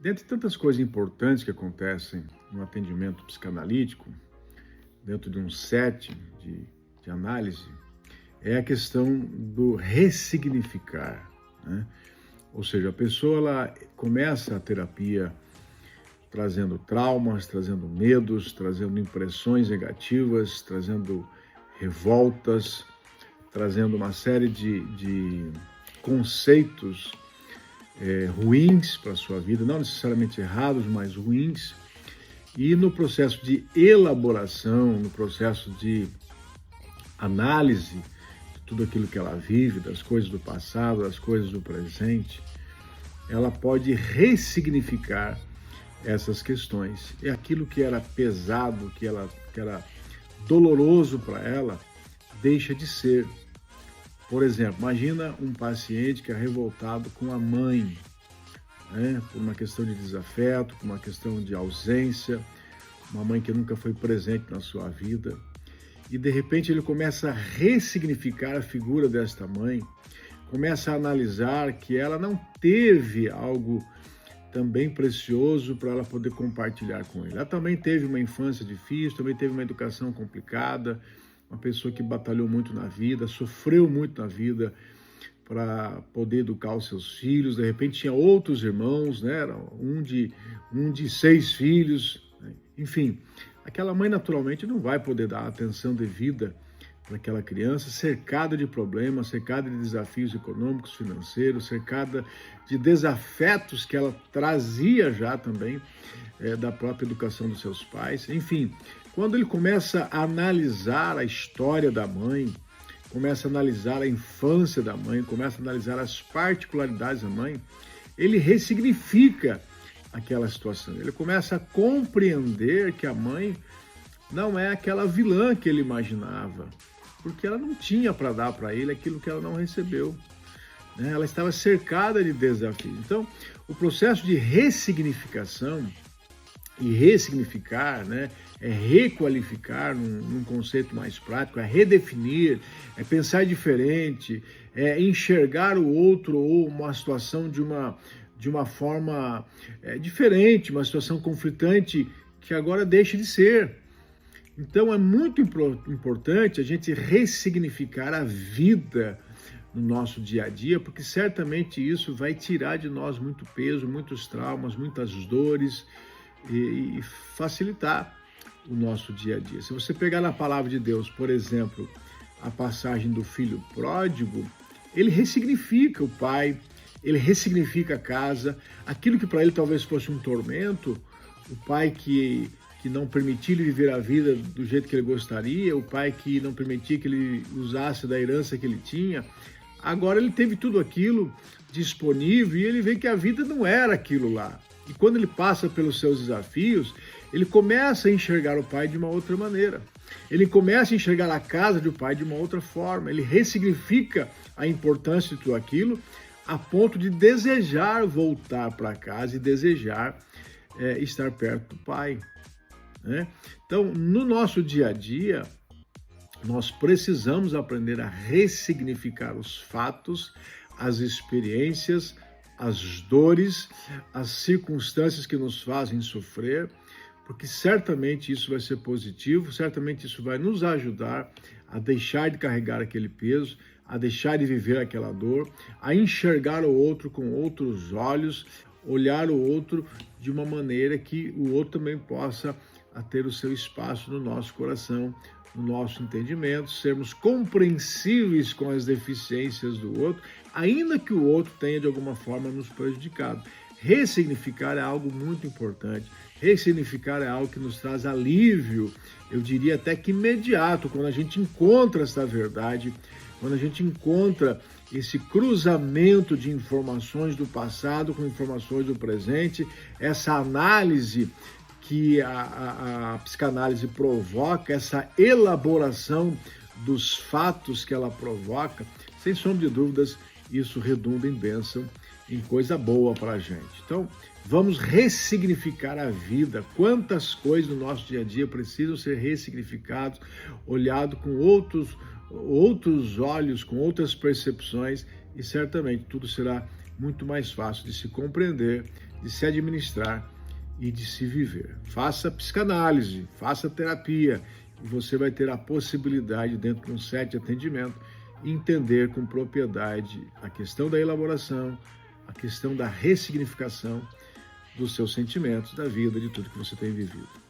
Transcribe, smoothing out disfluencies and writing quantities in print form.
Dentre tantas coisas importantes que acontecem no atendimento psicanalítico, dentro de um set de análise, é a questão do ressignificar, né? Ou seja, a pessoa ela começa a terapia trazendo traumas, trazendo medos, trazendo impressões negativas, trazendo revoltas, trazendo uma série de conceitos ruins para a sua vida, não necessariamente errados, mas ruins. E no processo de elaboração, no processo de análise de tudo aquilo que ela vive, das coisas do passado, das coisas do presente, ela pode ressignificar essas questões. E aquilo que era pesado, que era doloroso para ela, deixa de ser. Por exemplo, imagina um paciente que é revoltado com a mãe, né? Por uma questão de desafeto, por uma questão de ausência, uma mãe que nunca foi presente na sua vida. E de repente ele começa a ressignificar a figura desta mãe, começa a analisar que ela não teve algo também precioso para ela poder compartilhar com ele. Ela também teve uma infância difícil, também teve uma educação complicada, uma pessoa que batalhou muito na vida, sofreu muito na vida para poder educar os seus filhos. De repente tinha outros irmãos, né? Era um de 6 filhos, né? Enfim, aquela mãe naturalmente não vai poder dar a atenção devida para aquela criança, cercada de problemas, cercada de desafios econômicos, financeiros, cercada de desafetos que ela trazia já também da própria educação dos seus pais. Enfim, quando ele começa a analisar a história da mãe, começa a analisar a infância da mãe, começa a analisar as particularidades da mãe, ele ressignifica aquela situação. Ele começa a compreender que a mãe não é aquela vilã que ele imaginava, porque ela não tinha para dar para ele aquilo que ela não recebeu, né? Ela estava cercada de desafios. Então, o processo de ressignificação e ressignificar, né, é requalificar num conceito mais prático, é redefinir, é pensar diferente, é enxergar o outro ou uma situação de uma forma diferente, uma situação conflitante que agora deixe de ser. Então é muito importante a gente ressignificar a vida no nosso dia a dia, porque certamente isso vai tirar de nós muito peso, muitos traumas, muitas dores e facilitar o nosso dia a dia. Se você pegar na palavra de Deus, por exemplo, a passagem do filho pródigo, ele ressignifica o pai, ele ressignifica a casa, aquilo que para ele talvez fosse um tormento, o pai que não permitia ele viver a vida do jeito que ele gostaria, o pai que não permitia que ele usasse da herança que ele tinha, agora ele teve tudo aquilo disponível e ele vê que a vida não era aquilo lá. E quando ele passa pelos seus desafios, ele começa a enxergar o pai de uma outra maneira. Ele começa a enxergar a casa do pai de uma outra forma. Ele ressignifica a importância de tudo aquilo a ponto de desejar voltar para casa e desejar estar perto do pai, né? Então, no nosso dia a dia, nós precisamos aprender a ressignificar os fatos, as experiências, as dores, as circunstâncias que nos fazem sofrer, porque certamente isso vai ser positivo, certamente isso vai nos ajudar a deixar de carregar aquele peso, a deixar de viver aquela dor, a enxergar o outro com outros olhos, olhar o outro de uma maneira que o outro também possa ter o seu espaço no nosso coração, no nosso entendimento, sermos compreensíveis com as deficiências do outro, ainda que o outro tenha de alguma forma nos prejudicado. Ressignificar é algo muito importante. Ressignificar é algo que nos traz alívio, eu diria até que imediato, quando a gente encontra essa verdade, quando a gente encontra esse cruzamento de informações do passado com informações do presente, essa análise que a psicanálise provoca, essa elaboração dos fatos que ela provoca, sem sombra de dúvidas, isso redunda em bênção, em coisa boa para a gente. Então, vamos ressignificar a vida. Quantas coisas no nosso dia a dia precisam ser ressignificadas, olhado com outros olhos, com outras percepções, e certamente tudo será muito mais fácil de se compreender de se administrar e de se viver. Faça psicanálise, faça terapia, e você vai ter a possibilidade, dentro de um set de atendimento, entender com propriedade a questão da elaboração, a questão da ressignificação dos seus sentimentos, da vida, de tudo que você tem vivido.